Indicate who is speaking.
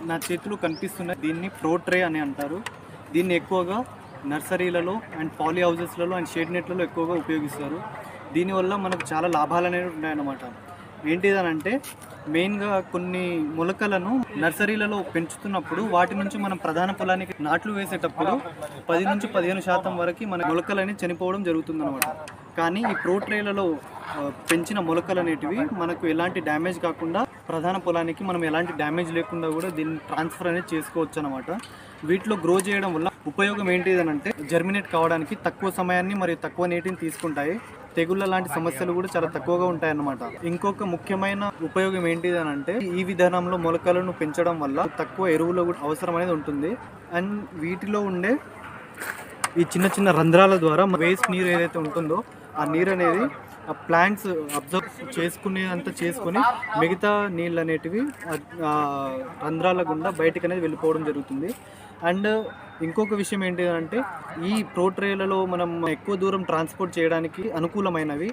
Speaker 1: నా చేతిలో కనిపిస్తున్న దీన్ని ప్రో ట్రే అని అంటారు. దీన్ని ఎక్కువగా నర్సరీలలో అండ్ పాలీ హౌసెస్లలో అండ్ షేడ్ నెట్లలో ఎక్కువగా ఉపయోగిస్తారు. దీనివల్ల మనకు చాలా లాభాలు అనేవి ఉన్నాయన్నమాట. ఏంటిదనంటే మెయిన్గా కొన్ని మొలకలను నర్సరీలలో పెంచుతున్నప్పుడు వాటి నుంచి మనం ప్రధాన పొలానికి నాట్లు వేసేటప్పుడు 10-15% వరకు మన మొలకలని చనిపోవడం జరుగుతుందన్నమాట. కానీ ఈ ప్రో ట్రేలలో పెంచిన మొలకలు అనేటివి మనకు ఎలాంటి డ్యామేజ్ కాకుండా ప్రధాన పొలానికి మనం ఎలాంటి డ్యామేజ్ లేకుండా కూడా దీన్ని ట్రాన్స్ఫర్ అనేది చేసుకోవచ్చు అనమాట. వీటిలో గ్రో చేయడం వల్ల ఉపయోగం ఏంటిదనంటే జర్మినేట్ కావడానికి తక్కువ సమయాన్ని మరియు తక్కువ నీటిని తీసుకుంటాయి. తెగుళ్ళ లాంటి సమస్యలు కూడా చాలా తక్కువగా ఉంటాయన్నమాట. ఇంకొక ముఖ్యమైన ఉపయోగం ఏంటిదనంటే ఈ విధానంలో మొలకలను పెంచడం వల్ల తక్కువ ఎరువుల కూడా అవసరం అనేది ఉంటుంది. అండ్ వీటిలో ఉండే ఈ చిన్న చిన్న రంధ్రాల ద్వారా వేస్ట్ నీరు ఏదైతే ఉంటుందో ఆ నీరు అనేది ఆ ప్లాంట్స్ అబ్జర్వ్ చేసుకొని మిగతా నీళ్ళు అనేటివి రంధ్రాల గుండా బయటకు అనేది వెళ్ళిపోవడం జరుగుతుంది. అండ్ ఇంకొక విషయం ఏంటి అంటే ఈ ప్రో ట్రేలలో మనం ఎక్కువ దూరం ట్రాన్స్పోర్ట్ చేయడానికి అనుకూలమైనవి.